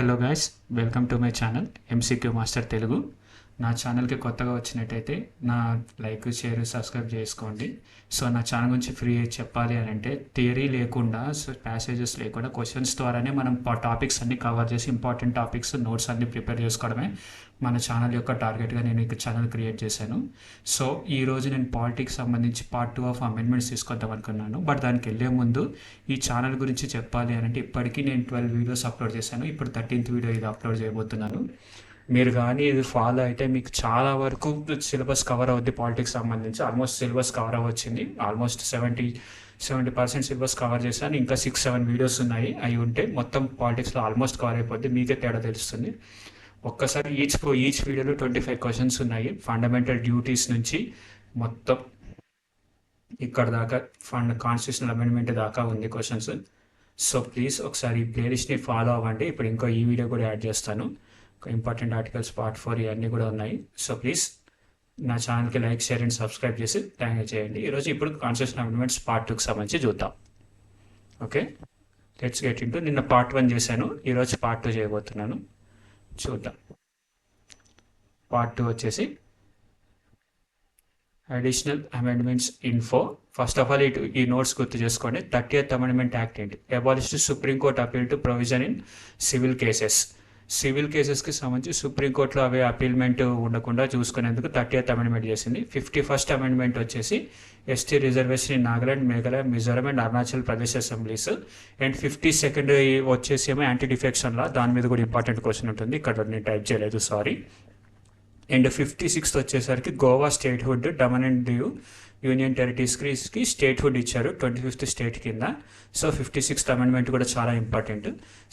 Hello guys, welcome to my channel MCQ master Telugu. నా ఛానల్కి కొత్తగా వచ్చినట్టయితే నా లైక్, షేర్, సబ్స్క్రైబ్ చేసుకోండి. సో నా ఛానల్ గురించి ఫ్రీ చెప్పాలి అని అంటే థియరీ లేకుండా, ప్యాసేజెస్ లేకుండా క్వశ్చన్స్ ద్వారానే మనం టాపిక్స్ అన్ని కవర్ చేసి ఇంపార్టెంట్ టాపిక్స్ నోట్స్ అన్ని ప్రిపేర్ చేసుకోవడమే మన ఛానల్ యొక్క టార్గెట్గా నేను ఈ ఛానల్ క్రియేట్ చేశాను. సో ఈరోజు నేను పాలిటిక్స్ సంబంధించి పార్ట్ 2 ఆఫ్ అమెండ్మెంట్స్ తీసుకొద్దాం అనుకున్నాను. బట్ దానికి వెళ్ళే ముందు ఈ ఛానల్ గురించి చెప్పాలి అని అంటే ఇప్పటికీ నేను 12 వీడియోస్ అప్లోడ్ చేశాను. ఇప్పుడు 13th వీడియో ఇది అప్లోడ్ చేయబోతున్నాను. మీరు కానీ ఇది ఫాలో అయితే మీకు చాలా వరకు సిలబస్ కవర్ అవుద్ది. పాలిటిక్స్ సంబంధించి ఆల్మోస్ట్ సిలబస్ కవర్ అవ్వచ్చింది. ఆల్మోస్ట్ 70% సిలబస్ కవర్ చేశాను. ఇంకా 6-7 వీడియోస్ ఉన్నాయి. అవి ఉంటే మొత్తం పాలిటిక్స్లో ఆల్మోస్ట్ కవర్ అయిపోద్ది. మీకే తేడా తెలుస్తుంది. ఒక్కసారి ఈచ్ వీడియోలో 25 క్వశ్చన్స్ ఉన్నాయి. ఫండమెంటల్ డ్యూటీస్ నుంచి మొత్తం ఇక్కడ దాకా కాన్స్టిట్యూషనల్ అమెండ్మెంట్ దాకా ఉంది క్వశ్చన్స్. సో ప్లీజ్ ఒకసారి ఈ ప్లేలిస్ట్ని ఫాలో అవ్వండి. ఇప్పుడు ఇంకో ఈ వీడియో కూడా యాడ్ చేస్తాను. ఇంపార్టెంట్ ఆర్టికల్స్ పార్ట్ 4 ఇవన్నీ కూడా ఉన్నాయి. సో ప్లీజ్ నా ఛానల్కి లైక్, షేర్ అండ్ సబ్స్క్రైబ్ చేసి థ్యాంక్ చేయండి. ఇప్పుడు కాన్స్టిట్యూషనల్ అమెండ్మెంట్స్ పార్ట్ 2కి సంబంధించి చూద్దాం. Okay, let's get into. నిన్న పార్ట్ 1 చేశాను, ఈరోజు పార్ట్ 2 చేయబోతున్నాను. చూద్దాం. పార్ట్ 2 వచ్చేసి additional amendments info. First of all ఈ నోట్స్ గుర్తు చేసుకోండి. 30th అమెండ్మెంట్ యాక్ట్ ఏంటి? Abolish supreme court appeal to provision in civil cases. Civil కేసెస్కి సంబంధించి సుప్రీంకోర్టులో అవే అపీల్మెంట్ ఉండకుండా చూసుకునేందుకు 30th అమెండ్మెంట్ చేసింది. 51st అమెండ్మెంట్ వచ్చేసి ST reservation in Nagaland, Meghalaya, Mizoram and Arunachal Pradesh assemblies. And 52nd వచ్చేసి ఏమో యాంటీ డిఫెక్షన్ లా. దాని మీద కూడా ఇంపార్టెంట్ క్వశ్చన్ ఉంటుంది. ఇక్కడ నేను టైప్ చేయలేదు, సారీ. అండ్ 56th వచ్చేసరికి Goa statehood, Daman and Diu union టెరిటరీస్కి స్టేట్ హుడ్ ఇచ్చారు 25th స్టేట్ కింద. సో 56th అమెండ్మెంట్ కూడా చాలా ఇంపార్టెంట్.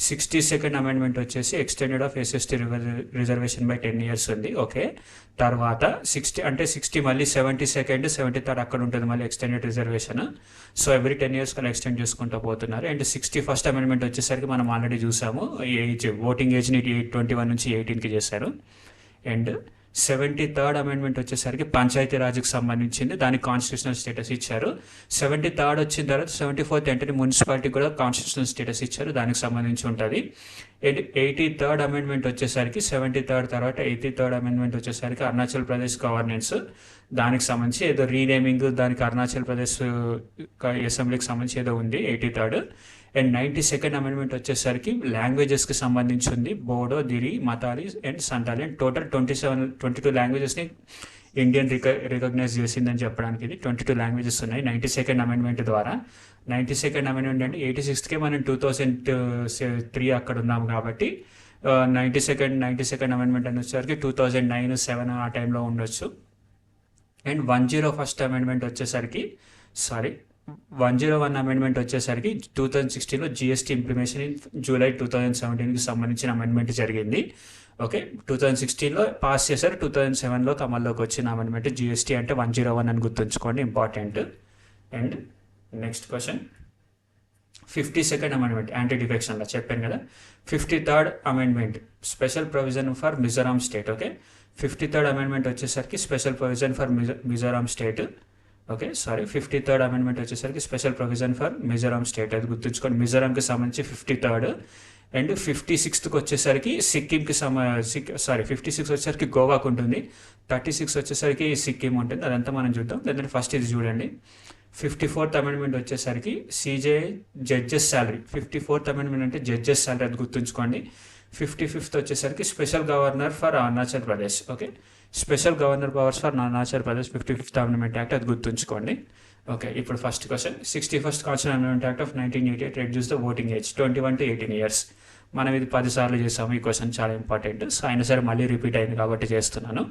62nd అమెండ్మెంట్ వచ్చేసి extended of SST reservation by 10 years ఉంది. ఓకే, తర్వాత 60 మళ్ళీ 72nd, 73rd అక్కడ ఉంటుంది మళ్ళీ extended reservation. So every 10 years కల్లా ఎక్స్టెండ్ చేసుకుంటూ పోతున్నారు. అండ్ 61st అమెండ్మెంట్ వచ్చేసరికి మనం ఆల్రెడీ చూసాము, ఓటింగ్ ఏజ్ని 21 నుంచి 18కి చేశారు. అండ్ 73rd అమెండ్మెంట్ వచ్చేసరికి పంచాయతీరాజ్కి సంబంధించింది. దానికి కాన్స్టిట్యూషనల్ స్టేటస్ ఇచ్చారు. 73rd వచ్చిన తర్వాత 74th అంటే మున్సిపాలిటీ కూడా కాన్స్టిట్యూషనల్ స్టేటస్ ఇచ్చారు, దానికి సంబంధించి ఉంటుంది. అండ్ 83rd అమెండ్మెంట్ వచ్చేసరికి 73rd తర్వాత 83rd అమెండ్మెంట్ వచ్చేసరికి అరుణాచల్ ప్రదేశ్ గవర్నెన్స్, దానికి సంబంధించి ఏదో రీనేమింగ్, దానికి అరుణాచల్ ప్రదేశ్ అసెంబ్లీకి సంబంధించి ఏదో ఉంది 83rd. అండ్ 92nd అమెండ్మెంట్ వచ్చేసరికి లాంగ్వేజెస్కి సంబంధించి ఉంది. బోడో, దిరి, మతాలి అండ్ సంతాలి. అండ్ టోటల్ 22 లాంగ్వేజెస్ని ఇండియన్ రికగ్నైజ్ చేసిందని చెప్పడానికి ఇది 22 లాంగ్వేజెస్ ఉన్నాయి 92nd అమెండ్మెంట్ ద్వారా. 92nd అమెండ్మెంట్ అంటే 86కే మనం 2003 అక్కడ ఉన్నాం కాబట్టి 92nd అమెండ్మెంట్ అని వచ్చేసరికి 2009-7 ఆ టైంలో ఉండొచ్చు. అండ్ 101st అమెండ్మెంట్ వచ్చేసరికి 101 అమెండ్మెంట్ వచ్చేసరికి 2016లో జిఎస్టీ ఇంప్లిమేషన్ ఇన్ జూలై 2017కి సంబంధించిన అమెండ్మెంట్ జరిగింది. ఓకే, 2016లో పాస్ చేశారు, 2007లో అమల్లోకి వచ్చిన అమెండ్మెంట్ జిఎస్టీ అంటే 101 అని గుర్తుంచుకోండి, important. And next question 52nd amendment anti డిఫెక్షన్లో చెప్పాను కదా. 53rd amendment special provision for Mizoram state. Okay, 53rd amendment వచ్చేసరికి special provision for Mizoram state. Okay, 53rd amendment వచ్చేసరికి special provision for Mizoram state, అది గుర్తుంచుకోండి. మిజోరాంకి సంబంధించి 53rd. అండ్ 56th వచ్చేసరికి సిక్కింకి 56 వచ్చేసరికి గోవాకు ఉంటుంది. 36 వచ్చేసరికి సిక్కిం ఉంటుంది. అదంతా మనం చూద్దాం. లేదంటే ఫస్ట్ ఇది చూడండి. 54th అమెండ్మెంట్ వచ్చేసరికి CJ judges salary. 54th amendment అంటే జడ్జెస్ శాలరీ, అది గుర్తుంచుకోండి. 55th వచ్చేసరికి special governor for Arunachal Pradesh. Okay, special governor powers for Arunachal Pradesh 55th amendment act, అది గుర్తుంచుకోండి. ఓకే, ఇప్పుడు first question 61st constitutional amendment act of 1988 reduce the voting age 21 to 18 years. మనం ఇది 10 సార్లు చేసాము. ఈ క్వశ్చన్ చాలా ఇంపార్టెంట్. సో అయినా సరే మళ్ళీ రిపీట్ అయింది కాబట్టి చేస్తున్నాను.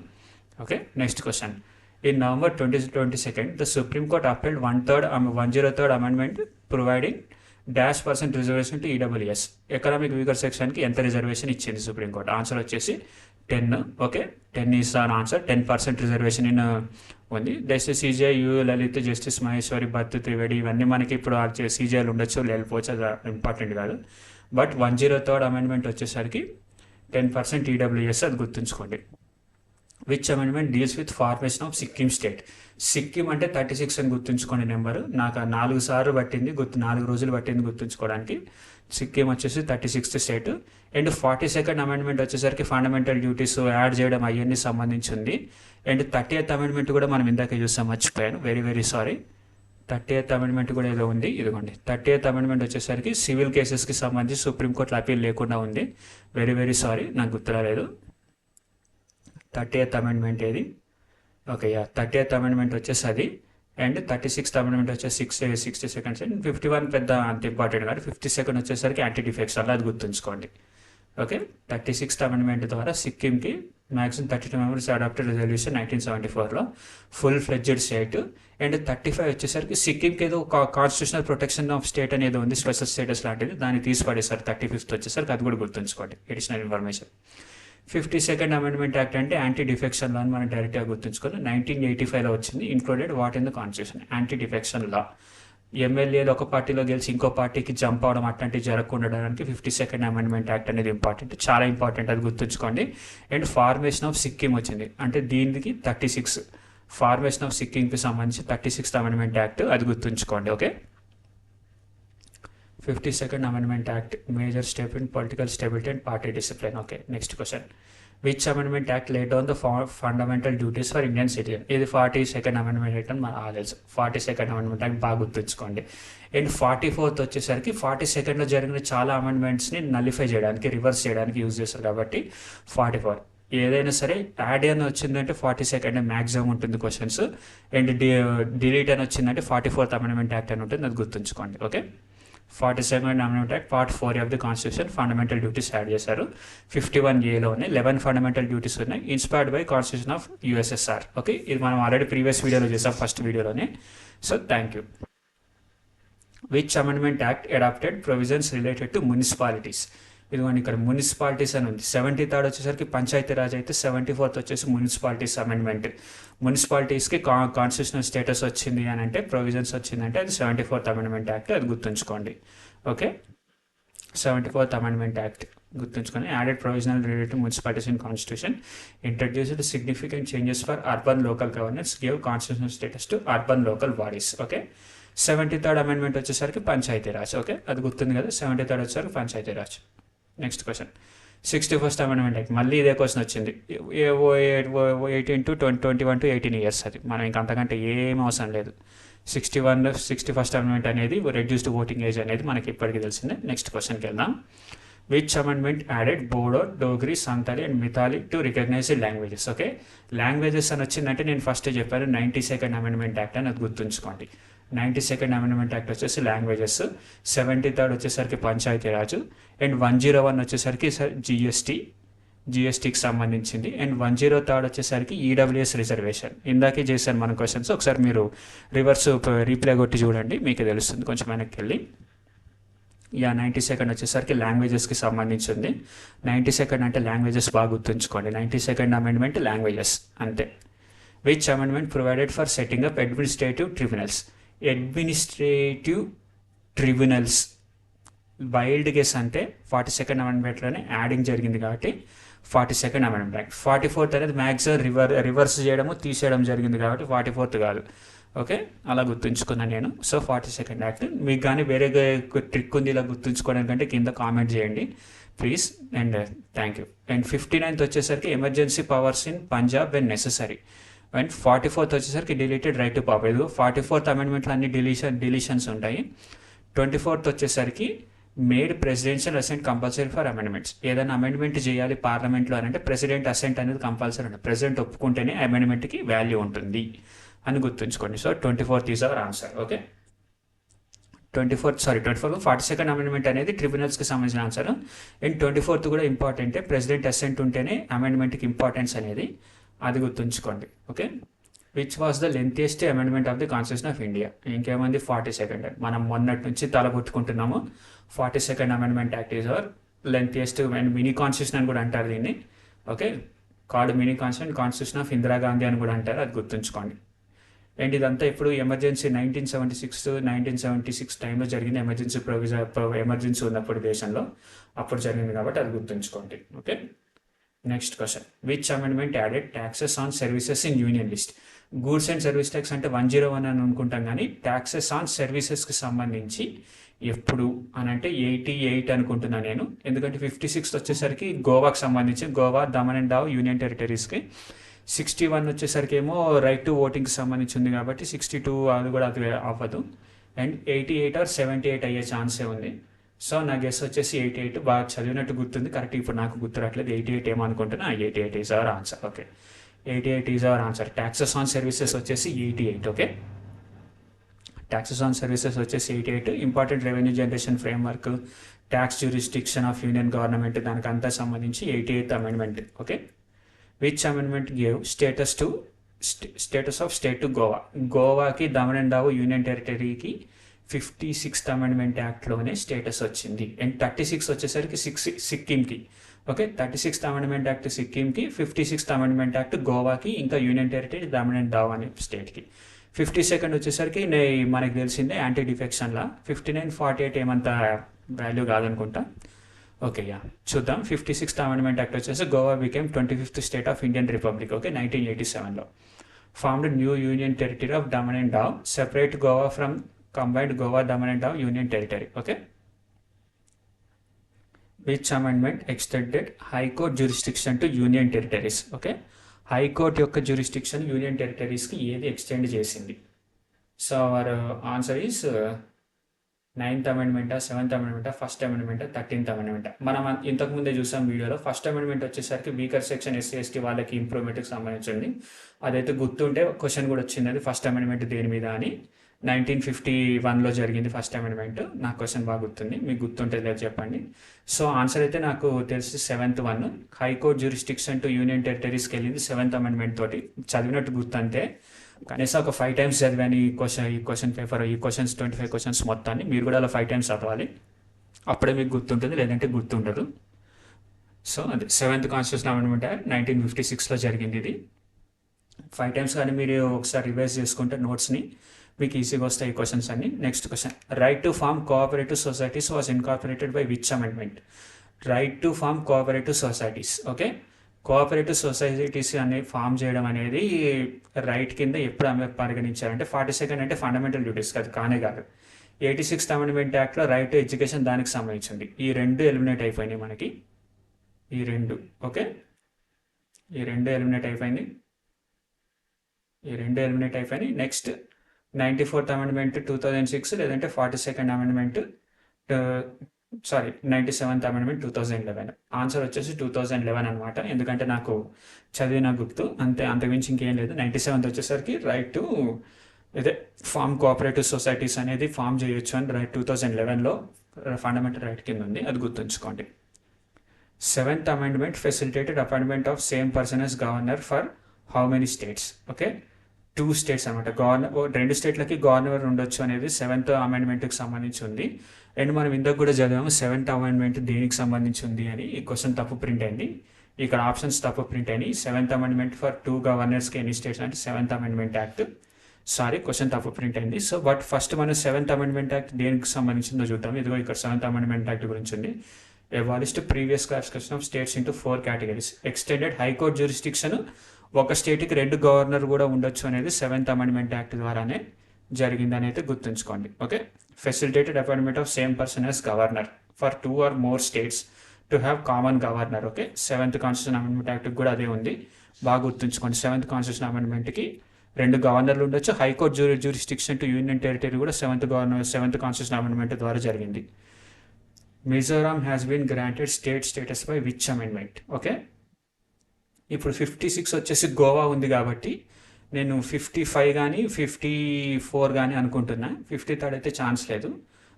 Okay, next question. In November 2022 the supreme court upheld 103rd amendment providing -% reservation to EWS. Economic weaker సెక్షన్కి ఎంత రిజర్వేషన్ ఇచ్చింది సుప్రీంకోర్టు? ఆన్సర్ వచ్చేసి 10. Okay, 10 is on answer. 10% reservation in ఉంది. Justice CJ U Lalit, justice Maheshwari, భర్త్ త్రివేడి, ఇవన్నీ మనకి ఇప్పుడు సిజేలు ఉండొచ్చు, లేకపోవచ్చు, అది ఇంపార్టెంట్ కాదు. బట్ 103rd అమెండ్మెంట్ వచ్చేసరికి 10% ఈడబ్ల్యూఎస్, అది గుర్తుంచుకోండి. Which amendment deals with formation of Sikkim state. Sikkim అంటే 36 అని గుర్తుంచుకోండి నెంబరు. నాకు 4 సార్లు పట్టింది 4 రోజులు పట్టింది గుర్తుంచుకోవడానికి. సిక్కిం వచ్చేసి 36th state. And 42nd amendment వచ్చేసరికి ఫండమెంటల్ డ్యూటీస్ యాడ్ చేయడం అవన్నీ సంబంధించింది. అండ్ 30th అమెండ్మెంట్ కూడా మనం ఇందాక చూసాం, మర్చిపోయాను, very very sorry. 30th amendment కూడా ఏదో ఉంది, ఇదిగోండి. 30th అమెండ్మెంట్ వచ్చేసరికి సివిల్ కేసెస్కి సంబంధించి సుప్రీంకోర్టులో అపీల్ లేకుండా ఉంది. వెరీ వెరీ సారీ, నాకు గుర్తురాలేదు. 30th అమెండ్మెంట్ ఏది? ఓకే, 30th అమెండ్మెంట్ వచ్చేసి అది. అండ్ 36th అమెండ్మెంట్ వచ్చేసి 60 సెకండ్స్. అండ్ 51 పెద్ద అంత ఇంపార్టెంట్ కాదు. 52nd వచ్చేసరికి యాంటీ డిఫెక్ట్స్ అలా, అది గుర్తుంచుకోండి. ఓకే, 36th అమెండ్మెంట్ ద్వారా సిక్కింకి మ్యాక్సిమం 32 మెంబర్స్ అడాప్టెడ్ రెజల్యూషన్ 1974లో ఫుల్ ఫ్లెడ్జెడ్ స్టేట్. అండ్ 35 వచ్చేసరికి సిక్కింకి ఏదో కాన్స్టిట్యూషనల్ ప్రొటెక్షన్ ఆఫ్ స్టేట్ అనేది ఉంది, స్పెషల్ స్టేటస్ లాంటిది, దాన్ని తీసిపడేసారు 35th వచ్చేసరికి, అది కూడా గుర్తుంచుకోండి, additional information. 52nd amendment act అంటే యాంటీ డిఫెక్షన్ లా అని మనం డైరెక్ట్గా గుర్తుంచుకోవాలి. 1985లో వచ్చింది, included what in the constitution, anti defection law. ఎమ్మెల్యేలు ఒక పార్టీలో గెలిచి ఇంకో పార్టీకి జంప్ అవడం అట్లాంటివి జరగకుండా ఉండడానికి 52nd అమెండ్మెంట్ యాక్ట్ అనేది ఇంపార్టెంట్, చాలా ఇంపార్టెంట్, అది గుర్తుంచుకోండి. అండ్ ఫార్మేషన్ ఆఫ్ సిక్కిం వచ్చింది, అంటే దీనికి 36 ఫార్మేషన్ ఆఫ్ సిక్కింకి సంబంధించి 36th అమెండ్మెంట్ యాక్ట్, అది గుర్తుంచుకోండి. Okay, 52nd amendment act major step in political stability and party discipline. Okay, next question. Which amendment act late on the fundamental duties for Indian citizen. ఇది 42nd amendment act అని మనకు తెలుసు. 42nd amendment act బాగా గుర్తుంచుకోండి. And 44th వచ్చేసరికి 42ndలో జరిగిన చాలా అమెండ్మెంట్స్ని nullify చేయడానికి, రివర్స్ చేయడానికి యూజ్ చేస్తారు కాబట్టి 44. ఏదైనా సరే యాడ్ అని వచ్చిందంటే 42nd మ్యాక్సిమం ఉంటుంది క్వశ్చన్స్. అండ్ డిలీట్ అని వచ్చిందంటే 44th అమెండ్మెంట్ యాక్ట్ అని ఉంటుంది, అది గుర్తుంచుకోండి. Okay, 42nd amendment act part 4 of the constitution fundamental duties add చేశారు. 51Aలోనే 11 ఫండమెంటల్ డ్యూటీస్ ఉన్నాయి, inspired by constitution of USSR. Okay, ఇది మనం ఆల్రెడీ ప్రీవియస్ వీడియోలో చేసాం, ఫస్ట్ వీడియోలోనే. So thank you. Which amendment act adopted provisions related to municipalities. ఇదిగోండి ఇక్కడ మున్సిపాలిటీస్ అని ఉంది. 73rd వచ్చేసరికి పంచాయతీరాజ్ అయితే 74th వచ్చేసి మున్సిపాలిటీస్ అమెండ్మెంట్. మున్సిపాలిటీస్కి కాన్స్టిట్యూషనల్ స్టేటస్ వచ్చింది అని అంటే, ప్రొవిజన్స్ వచ్చిందంటే అది 74th అమెండ్మెంట్ యాక్ట్, అది గుర్తుంచుకోండి. ఓకే, 74th అమెండ్మెంట్ యాక్ట్ గుర్తుంచుకొని. Added provisional related to municipalities in constitution, introduced significant changes for urban local governance, give constitutional status to urban local bodies. Okay, 73rd amendment వచ్చేసరికి Panchayati Raj. Okay, అది గుర్తుంది కదా, 73rd వచ్చేసరికి Panchayati Raj. Next question. 61st amendment act, మళ్ళీ ఇదే question వచ్చింది. 18 to 21 to 18 years, అది మనం ఇంకా అంతకంటే ఏం అవసరం లేదు. 61st అమెండ్మెంట్ అనేది రెడ్యూస్డ్ ఓటింగ్ ఏజ్ అనేది మనకి ఇప్పటికీ తెలిసిందే. నెక్స్ట్ క్వశ్చన్కి వెళ్దాం. Which amendment added Bodo, Dogri, Santali and Maithili to recognized languages. Okay, languages అని వచ్చిందంటే నేను ఫస్ట్ చెప్పాను 92nd అమెండ్మెంట్ యాక్ట్ అని, అది గుర్తుంచుకోండి. 92nd అమెండ్మెంట్ యాక్ట్ వచ్చేసి లాంగ్వేజెస్. 73rd వచ్చేసరికి పంచాయతీరాజు. అండ్ 101 వచ్చేసరికి జిఎస్టీకి సంబంధించింది. అండ్ 103rd వచ్చేసరికి ఈడబ్ల్యూఎస్ రిజర్వేషన్. ఇందాకే చేశాను మన క్వశ్చన్స్, ఒకసారి మీరు రివర్స్ రీప్లే కొట్టి చూడండి, మీకు తెలుస్తుంది. కొంచెం వెనక్కి వెళ్ళి 92nd వచ్చేసరికి లాంగ్వేజెస్కి సంబంధించింది. 92nd అంటే లాంగ్వేజెస్ బాగా గుర్తుంచుకోండి. 92nd అమెండ్మెంట్ లాంగ్వేజెస్ అంతే. Which amendment provided for setting up administrative tribunals. Administrative tribunals wild guess అంటే 42nd అమెండ్మెంట్లోనే యాడింగ్ జరిగింది కాబట్టి 42nd అమెండ్మెంట్. 44th అనేది మ్యాక్సిమం రివర్స్ చేయడము తీసేయడం జరిగింది కాబట్టి 44th కాదు. ఓకే, అలా గుర్తుంచుకున్నాను నేను. So 42nd act. మీకు కానీ వేరే ట్రిక్ ఉంది ఇలా గుర్తుంచుకోవడానికంటే కింద కామెంట్ చేయండి please. And thank you. And 59th వచ్చేసరికి emergency powers in Punjab when necessary. And 44th వచ్చేసరికి డిలీటెడ్ రైట్ టు పవర్. ఇదిగో 44th అమెండ్మెంట్లో అన్ని డిలీషన్స్ ఉంటాయి. 24th వచ్చేసరికి made presidential assent compulsory for amendments. ఏదైనా అమెండ్మెంట్ చేయాలి పార్లమెంట్లో అని అంటే ప్రెసిడెంట్ అసెంట్ అనేది కంపల్సరీ ఉంటుంది. ప్రెసిడెంట్ ఒప్పుకుంటేనే అమెండ్మెంట్కి వాల్యూ ఉంటుంది అని గుర్తుంచుకోండి. So 24th is our answer. Okay, 42nd amendment అనేది ట్రిబ్యునల్స్కి సంబంధించిన ఆన్సర్. అండ్ 24th కూడా ఇంపార్టెంటే, ప్రెసిడెంట్ అసెంట్ ఉంటేనే అమెండ్మెంట్కి ఇంపార్టెన్స్ అనేది, అది గుర్తుంచుకోండి. Okay, which was the lengthiest amendment of the constitution of India. ఇంకేమంది 42nd. మనం మొన్నటి నుంచి తలబుట్టుకుంటున్నాము. 42nd amendment act is our lengthiest and mini constitution అని కూడా అంటారు దీన్ని. Okay, called mini constitution of Indira Gandhi అని కూడా అంటారు, అది గుర్తుంచుకోండి. అండ్ ఇదంతా ఇప్పుడు ఎమర్జెన్సీ 1976 టైంలో జరిగింది. ఎమర్జెన్సీ ఉన్నప్పుడు దేశంలో అప్పుడు జరిగింది కాబట్టి అది గుర్తుంచుకోండి. Okay, next question, which amendment added taxes on services in union list? Goods and service tax అంటే 101 అని అనుకుంటాం, కానీ ట్యాక్సెస్ ఆన్ సర్వీసెస్కి సంబంధించి ఎప్పుడు అని అంటే 88 అనుకుంటున్నాను నేను, ఎందుకంటే 56 వచ్చేసరికి గోవాకి సంబంధించి, గోవా, దమన్ అండ్ దావ్ యూనియన్ టెరిటరీస్కి. 61 వచ్చేసరికి ఏమో రైట్ టు ఓటింగ్కి సంబంధించి ఉంది కాబట్టి 62 అది కూడా అది అవ్వదు. అండ్ 88 ఆర్ 78 అయ్యే ఛాన్సే ఉంది. సో నా గెస్ వచ్చేసి 88. బాగా చదివినట్టు గుర్తుంది, కరెక్ట్ ఇప్పుడు నాకు గుర్తు రావట్లేదు. 88 ఏమనుకుంటున్నా, 88 is our answer. Okay, 88 is our answer. Taxes on services వచ్చేసి 88. ఓకే, ట్యాక్సెస్ ఆన్ సర్వీసెస్ వచ్చేసి 88. Important revenue generation framework, tax jurisdiction of union government, దానికి అంతా సంబంధించి 88th అమెండ్మెంట్. Okay, which amendment gave status of state to Goa? గోవాకి, Daman and Diu union టెరిటరీకి 56th amendment యాక్ట్లోనే status వచ్చింది. అండ్ 36 వచ్చేసరికి సిక్కింకి. ఓకే, 36th అమెండ్మెంట్ యాక్ట్ సిక్కింకి, 56th అమెండ్మెంట్ యాక్ట్ గోవాకి, ఇంకా యూనియన్ టెరిటరీ దమన్ అండ్ దావ్ అనే స్టేట్కి. 52nd వచ్చేసరికి మనకి తెలిసిందే యాంటీ డిఫెక్షన్లా. 59, 48 ఏమంత వాల్యూ కాదనుకుంటా. ఓకే, యా చూద్దాం. 56th అమెండ్మెంట్ యాక్ట్ వచ్చేసి Goa became 25th state of Indian republic. Okay, 1987లో formed new union territory of Daman and దావ్, separate Goa from combined Goa, Daman and Dav Union Territory. Okay, which amendment extended High Court jurisdiction to Union Territories? Okay, High Court యొక్క jurisdiction Union Territories కి ఏది extend చేసింది? So our answer is 9th amendment, 7th amendment, 1st amendment, 13th amendment. మనం ఇంతకుముందే చూసాం వీడియోలో. First amendment వచ్చేసరికి weaker section SC ST వాళ్ళకి ఇంప్రూవ్మెంట్కి సంబంధించింది. అదైతే గుర్తుంటే క్వశ్చన్ కూడా వచ్చింది, అది ఫస్ట్ అమెండ్మెంట్ దేని మీద అని. 1951లో జరిగింది ఫస్ట్ అమెండ్మెంట్. నా క్వశ్చన్ బాగా గుర్తుంది, మీకు గుర్తుంటే లేదు చెప్పండి. సో ఆన్సర్ అయితే నాకు తెలిసి 7th one. High court jurisdiction to union టెరిటరీస్కి వెళ్ళింది 7th అమెండ్మెంట్ తోటి. చదివినట్టు గుర్తుంటే కనీసం ఒక 5 times చదివాను ఈ క్వశ్చన్ పేపర్, ఈ క్వశ్చన్స్ 25 క్వశ్చన్స్ మొత్తాన్ని. మీరు కూడా అలా 5 times చదవాలి, అప్పుడే మీకు గుర్తుంటుంది, లేదంటే గుర్తుండదు. సో అది 7th కాన్స్టిట్యూషన్ అమెండ్మెంట్ 1956లో జరిగింది. ఇది 5 times కానీ మీరు ఒకసారి రివైజ్ చేసుకుంటే నోట్స్ని మీకు ఈజీగా వస్తాయి ఈ క్వశ్చన్స్ అన్ని. Next question, right to form cooperative societies was incorporated by which amendment? Right to form cooperative societies. Okay, cooperative societies అనే ఫామ్ చేయడం అనేది రైట్ కింద ఎప్పుడు పరిగణించారంటే 42nd అంటే ఫండమెంటల్ డ్యూటీస్ కాదు, కానే కాదు. 86th అమెండ్మెంట్ యాక్ట్లో రైట్ టు ఎడ్యుకేషన్ దానికి సంబంధించింది. ఈ రెండు ఎలిమినేట్ అయిపోయినాయి మనకి, ఈ రెండు. ఓకే, ఈ రెండు ఎలిమినేట్ అయిపోయింది, నెక్స్ట్ 94th అమెండ్మెంట్ 2006, లేదంటే 42nd amendment, 97th amendment 2011. Answer వచ్చేసి 2011 అనమాట, ఎందుకంటే నాకు చదివిన గుర్తు అంతే, అంతకుమించి ఇంకేం లేదు. 97th వచ్చేసరికి రైట్ టు ఇదే ఫార్మ్ కోఆపరేటివ్ సొసైటీస్ అనేది ఫామ్ చేయొచ్చు అని రైట్ 2011లో ఫండమెంటల్ రైట్ కింద ఉంది, అది గుర్తుంచుకోండి. 7th amendment facilitated appointment of same person as governor for how many states? Okay, 2 states అనమాట. గవర్నర్ 2 స్టేట్లకి గవర్నర్ ఉండొచ్చు అనేది 7th అమెండ్మెంట్కి సంబంధించి ఉంది. అండ్ మనం ఇందాక కూడా చదివాము 7th అమెండ్మెంట్ దేనికి సంబంధించి ఉంది అని. ఈ క్వశ్చన్ తప్పు ప్రింట్ అయింది, ఇక్కడ ఆప్షన్స్ తప్పు ప్రింట్ అయినాయి. 7th అమెండ్మెంట్ ఫర్ 2 గవర్నర్స్కి ఎన్ని స్టేట్స్ అంటే 7th అమెండ్మెంట్ యాక్ట్. క్వశ్చన్ తప్పు ప్రింట్ అయింది. సో బట్ ఫస్ట్ మనం 7th అమెండ్మెంట్ యాక్ట్ దేనికి సంబంధించిందో చూద్దాం. ఇదిగో ఇక్కడ 7th అమెండ్మెంట్ యాక్ట్ గురించి ఉంది. Abolished previous classification of states into 4 categories. Extended high court jurisdiction, ఒక స్టేట్కి 2 గవర్నర్ కూడా ఉండొచ్చు అనేది 7th అమెండ్మెంట్ యాక్ట్ ద్వారానే జరిగిందని అయితే గుర్తుంచుకోండి. Okay, facilitated appointment of same person as governor for 2 or more states to have common governor. Okay, 7th constitution amendment యాక్ట్కి కూడా అదే ఉంది, బాగా గుర్తుంచుకోండి. 7th కాన్స్టిట్యూషన్ అమెండ్మెంట్కి 2 గవర్నర్లు ఉండొచ్చు. High court jurisdiction to union territory కూడా 7th కాన్స్టిట్యూషన్ అమెండ్మెంట్ ద్వారా జరిగింది. Mizoram has been granted state status by which amendment? Okay, ఇప్పుడు 56 వచ్చేసి గోవా ఉంది కాబట్టి నేను 55 కానీ 54 కానీ అనుకుంటున్నా. 53rd అయితే ఛాన్స్ లేదు.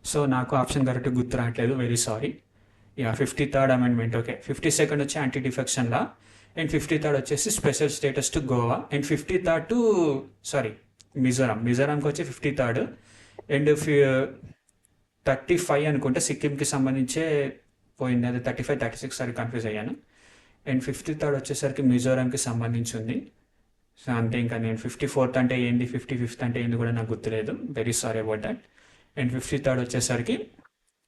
సో నాకు ఆప్షన్ కరెక్ట్ గుర్తు రావట్లేదు, very sorry. 53rd amendment. Okay, 52nd వచ్చి anti defection law, and 53rd వచ్చేసి special status to Goa, and 53rd to మిజోరాంకి వచ్చి 53rd, అండ్ 35 అనుకుంటే సిక్కింకి సంబంధించే పోయింది, అది 35, 36 సారీ కన్ఫ్యూజ్ అయ్యాను. అండ్ 53rd వచ్చేసరికి మిజోరాంకి సంబంధించి ఉంది. సో అంతే, ఇంకా నేను 54th అంటే ఏంది, 55th అంటే ఏంది కూడా నాకు గుర్తులేదు, very sorry about that. And 53rd వచ్చేసరికి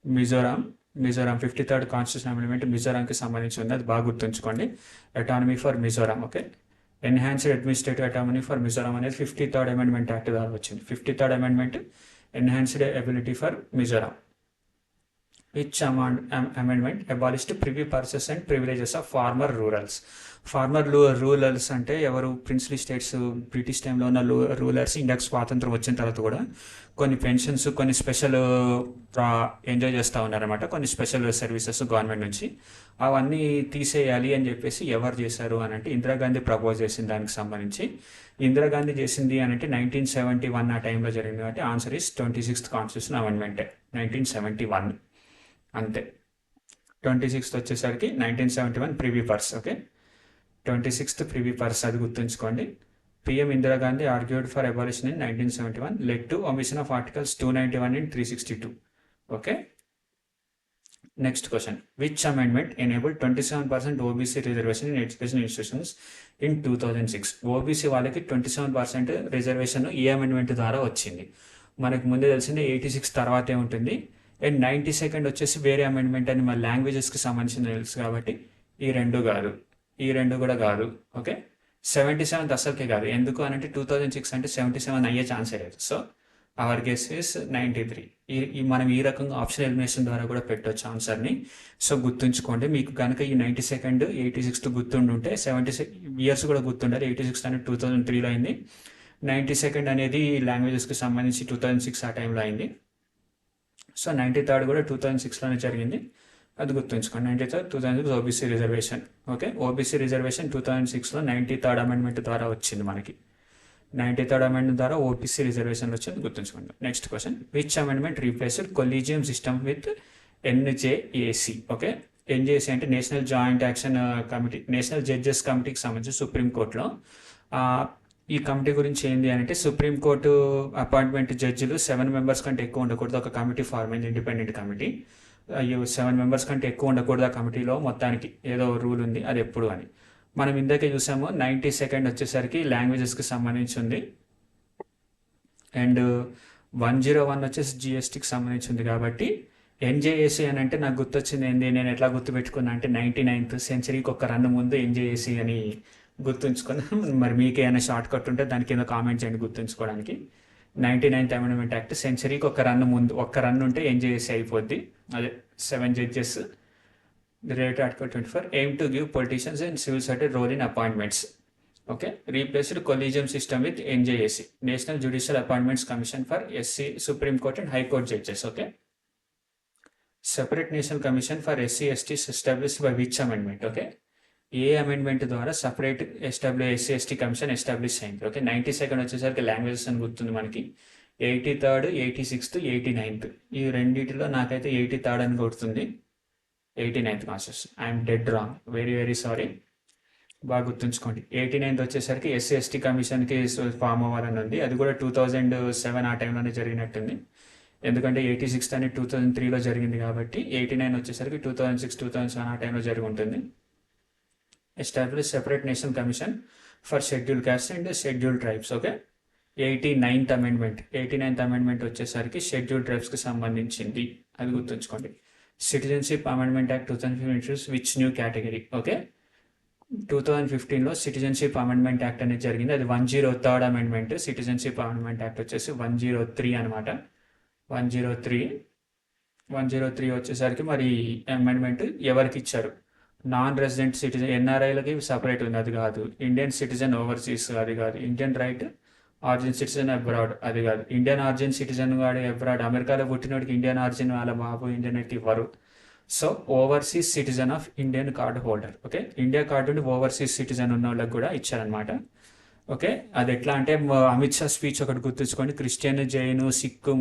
Mizoram, Mizoram 53rd constitution amendment మిజోరాంకి సంబంధించి ఉంది, అది బాగా గుర్తుంచుకోండి. Autonomy for Mizoram, okay. Enhanced administrative autonomy for Mizoram అనేది 53rd అమెండ్మెంట్ యాక్ట్ ద్వారా వచ్చింది. 53rd amendment enhanced ability for Mizoram. Which amendment abolished privy purses and privileges of former rulers. Former rulers అంటే ఎవరు? ప్రిన్స్లీ స్టేట్స్, బ్రిటిష్ టైంలో ఉన్న రూలర్స్ ఇండియాకి స్వాతంత్రం వచ్చిన తర్వాత కూడా కొన్ని పెన్షన్స్, కొన్ని స్పెషల్ ఎంజాయ్ చేస్తూ ఉన్నారన్నమాట, కొన్ని స్పెషల్ సర్వీసెస్ గవర్నమెంట్ నుంచి. అవన్నీ తీసేయాలి అని చెప్పేసి ఎవరు చేశారు అని అంటే ఇందిరాగాంధీ ప్రపోజ్ చేసిన దానికి సంబంధించి. ఇందిరాగాంధీ చేసింది అని అంటే 1971 ఆ టైంలో జరిగింది కాబట్టి answer is 26th constitution amendment 1971. అంతే. 26th వచ్చేసరికి 1971 privy purse, okay. 26th privy purse, అది గుర్తుంచుకోండి. PM Indira Gandhi argued for abolition in 1971, led to omission of articles 291 and 362, okay. Next question, which amendment enable 27% OBC reservation in education institutions in 2006. OBC వాళ్ళకి 27% reservation ఈ amendment ద్వారా వచ్చింది. మనకు ముందే తెలిసింది 86 తర్వాతే ఉంటుంది. అండ్ 92nd వచ్చేసి వేరే అమెండ్మెంట్ అని మన లాంగ్వేజెస్కి సంబంధించిన తెలుసు కాబట్టి ఈ రెండు కాదు, ఈ రెండు కూడా కాదు, ఓకే. 77th అసలుకే కాదు. ఎందుకు అని అంటే 2006 అంటే 77 అయ్యే ఛాన్సే లేదు. So our guess is 93. మనం ఈ రకంగా ఆప్షన్ ఎలిమినేషన్ ద్వారా కూడా పెట్టవచ్చు ఆన్సర్ని. సో గుర్తుంచుకోండి. మీకు కనుక ఈ 92nd 86th గుర్తుండుంటే 76 ఇయర్స్ కూడా గుర్తుండాలి. 86 అనేది 2003లో అయింది. 92nd అనేది లాంగ్వేజెస్కి సంబంధించి 2006 ఆ టైంలో అయింది. సో 93rd కూడా 2006లోనే జరిగింది, అది గుర్తుంచుకోండి. 93rd 2006 OBC reservation, okay. OBC reservation 2006లో 93rd అమెండ్మెంట్ ద్వారా వచ్చింది మనకి. 93rd అమెండ్మెంట్ ద్వారా ఓబీసీ రిజర్వేషన్ వచ్చింది, గుర్తుంచుకోండి. Next question, which amendment replaced collegium system with NJAC, okay. NJAC అంటే national joint action committee, national judges కమిటీకి సంబంధించి సుప్రీంకోర్టులో. ఈ కమిటీ గురించి ఏంటి అంటే సుప్రీంకోర్టు అపాయింట్మెంట్ జడ్జిలు 7 members కంటే ఎక్కువ ఉండకూడదు. ఒక కమిటీ ఫార్మ్ అయింది, ఇండిపెండెంట్ కమిటీ. 7 members కంటే ఎక్కువ ఉండకూడదు ఆ కమిటీలో. మొత్తానికి ఏదో రూల్ ఉంది, అది ఎప్పుడు అని మనం ఇందాకే చూసాము. 92nd వచ్చేసరికి లాంగ్వేజెస్కి సంబంధించి ఉంది. అండ్ 101 వచ్చేసి జిఎస్టీకి సంబంధించి ఉంది. కాబట్టి ఎన్జేఏసీ అని అంటే నాకు గుర్తొచ్చింది ఏంది, నేను ఎట్లా గుర్తుపెట్టుకున్నా అంటే 99th సెంచరీకి ఒక రన్ ముందు ఎన్జేఏసీ అని గుర్తుంచుకొని. మరి మీకేమైనా షార్ట్ కట్ ఉంటే దాని కింద కామెంట్ చేయండి గుర్తుంచుకోవడానికి. 99th అమెండ్మెంట్ యాక్ట్ సెంచరీకి ఒక రన్ ముందు, ఒక్క రన్ ఉంటే ఎన్జేఏసీ అయిపోద్ది. అదే 7 judges. Related Article 24 aim to give politicians and civil society role in appointments, okay. Replaced collegium system with NJAC, National Judicial Appointments Commission for SC Supreme Court and High Court judges, okay. Separate National Commission for SC STs established by which amendment, okay. ఏ amendment ద్వారా separate SC ST commission establish అయింది, okay. 92nd వచ్చేసరికి languages అని గుర్తుంది మనకి. 83rd 86th 89th ఈ రెండింటిలో నాకైతే 83rd అని గుర్తుంది. 89th constitution, I'm dead wrong, very very sorry. బాగా గుర్తుంచుకోండి. 89th వచ్చేసరికి ఎస్సీ ఎస్టీ కమిషన్కి ఫామ్ అవ్వాలని ఉంది. అది కూడా 2007 ఆ టైంలోనే జరిగినట్టుంది. ఎందుకంటే 86th అనేది 2003లో జరిగింది కాబట్టి 89 వచ్చేసరికి 2006 2007 ఆ టైంలో జరిగి ఉంటుంది. Establish separate national commission for scheduled caste and scheduled tribes, okay. 89th amendment వచ్చేసరికి షెడ్యూల్ ట్రైబ్స్కి సంబంధించింది, అది గుర్తుంచుకోండి. Citizenship amendment act 2015 which new category, okay. 2015లో సిటిజన్షిప్ అమెండ్మెంట్ యాక్ట్ అనేది జరిగింది. అది 103rd amendment. Citizenship amendment act వచ్చేసి 103 అనమాట. 103 వచ్చేసరికి మరి అమెండ్మెంట్ ఎవరికి ఇచ్చారు? నాన్ రెసిడెంట్ సిటిజన్ ఎన్ఆర్ఐలకి సపరేట్ ఉంది, అది కాదు. ఇండియన్ సిటిజన్ ఓవర్సీస్, అది కాదు. Indian right origin citizen abroad, అది కాదు. ఇండియన్ ఆరిజిన్ సిటిజన్ వాడు అబ్రాడ్, అమెరికాలో పుట్టినోడికి ఇండియన్ ఆరిజిన్ వాళ్ళ బాబు ఇండియన్ అయితే ఇవ్వరు. So overseas citizen of Indian card holder, okay. India card ఉండి ఓవర్సీస్ సిటిజన్ ఉన్న వాళ్ళకి కూడా ఇచ్చారనమాట, ఓకే. అది ఎట్లా అంటే అమిత్ షా స్పీచ్ ఒకటి గుర్తుంచుకోండి. క్రిస్టియన్, జైను, సిక్కు,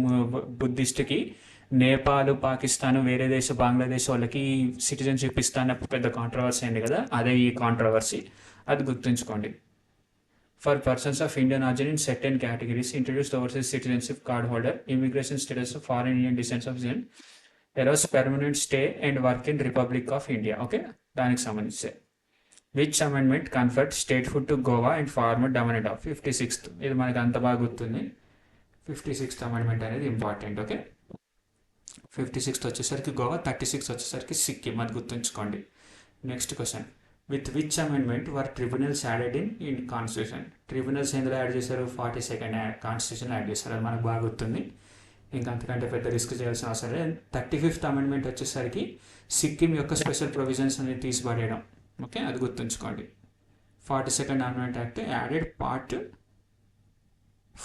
బుద్ధిస్ట్కి నేపాల్, పాకిస్తాన్, వేరే దేశం బంగ్లాదేశ్ వాళ్ళకి సిటిజన్షిప్ ఇస్తానప్పుడు పెద్ద కాంట్రవర్సీ అయింది కదా, అదే ఈ కాంట్రవర్సీ, అది గుర్తుంచుకోండి. For persons of Indian origin in certain categories introduced overseas citizenship card holder immigration status of foreign Indian descents of citizen ఎరోస్ permanent stay and work in republic of India, okay. దానికి సంబంధించి which amendment conferred statehood to Goa and former dominate of 56th. ఇది మనకు అంత బాగా గుర్తుంది. 56th amendment అనేది important, okay. 56th వచ్చేసరికి గోవా, 36 వచ్చేసరికి సిక్కిం, అది గుర్తుంచుకోండి. Next question, with which amendment were tribunals added in constitution? Tribunals ఎందులో యాడ్ చేశారు? 42nd కాన్స్టిట్యూషన్ యాడ్ చేశారు, అది మనకు బాగా గుర్తుంది. ఇంకా అంతకంటే పెద్ద రిస్క్ చేయాల్సిన అవసరం లేదు. 35th అమెండ్మెంట్ వచ్చేసరికి సిక్కిం యొక్క స్పెషల్ ప్రొవిజన్స్ అనేది తీసిపడేయడం. ఓకే, అది గుర్తుంచుకోండి. 42nd amendment act added part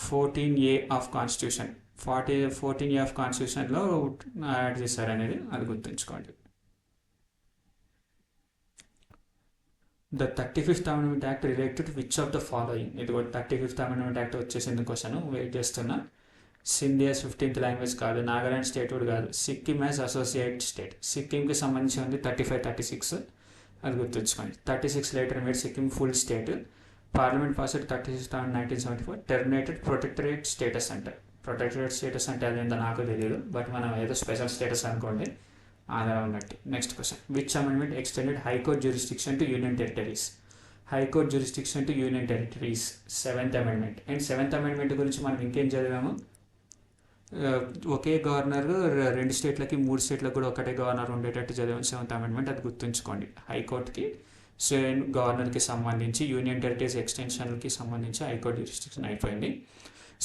14A of constitution. 14A of కాన్స్టిట్యూషన్లో యాడ్ చేశారు అనేది, అది గుర్తుంచుకోండి. The 35th amendment act related which of the following? ఇది కూడా 35th అమెండ్మెంట్ యాక్ట్ వచ్చేసింది క్వశ్చన్, వెయిట్ చేస్తున్నా. సింధీ యాజ్ 15th లాంగ్వేజ్ కాదు, నాగాలాండ్ స్టేట్ కూడా కాదు, సిక్కిం యాజ్ అసోసియేట్ స్టేట్. సిక్కింకి సంబంధించి ఉంది 35, 36, అది గుర్తుంచుకోండి. 36 later made Sikkim full state. Parliament pass 36 1974 terminated protectorate status అంటారు. ప్రొటెక్టరేట్ స్టేటస్ అంటే అదేంటో నాకు తెలియదు, బట్ మనం ఏదో స్పెషల్ స్టేటస్ అనుకోండి, ఆధారం ఉన్నట్టు. Next question, which amendment extended high court jurisdiction to union territories? High court jurisdiction to union territories 7th amendment. And 7th amendment గురించి మనం ఇంకేం చదివాము? ఒకే గవర్నర్ 2 స్టేట్లకి 3 స్టేట్లకు కూడా ఒకటే గవర్నర్ ఉండేటట్టు చదివాము 7th అమెండ్మెంట్, అది గుర్తుంచుకోండి. హైకోర్టుకి, సో గవర్నర్కి సంబంధించి, యూనియన్ టెరిటరీస్ ఎక్స్టెన్షన్కి సంబంధించి హైకోర్టు జ్యూరిస్డిక్షన్ అయిపోయింది.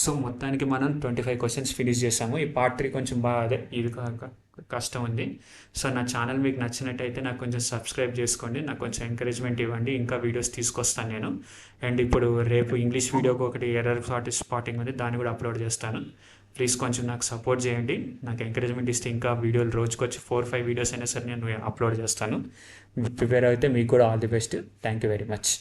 సో మొత్తానికి మనం 25 క్వశ్చన్స్ ఫినిష్ చేసాము. ఈ పార్ట్ 3 కొంచెం బాగా ఇది కష్టం ఉంది. సో నా ఛానల్ మీకు నచ్చినట్టయితే నాకు కొంచెం సబ్స్క్రైబ్ చేసుకోండి, నాకు కొంచెం ఎంకరేజ్మెంట్ ఇవ్వండి, ఇంకా వీడియోస్ తీసుకొస్తాను నేను. అండ్ ఇప్పుడు రేపు ఇంగ్లీష్ వీడియోకి ఒకటి ఎర్రర్ స్పాటింగ్ ఉంది, దాన్ని కూడా అప్లోడ్ చేస్తాను. ప్లీజ్ కొంచెం నాకు సపోర్ట్ చేయండి, నాకు ఎంకరేజ్మెంట్ ఇస్తే ఇంకా వీడియోలు రోజుకి వచ్చి 4-5 వీడియోస్ అయినా సరే నేను అప్లోడ్ చేస్తాను. ప్రిపేర్ అయితే మీకు కూడా all the best. Thank you very much.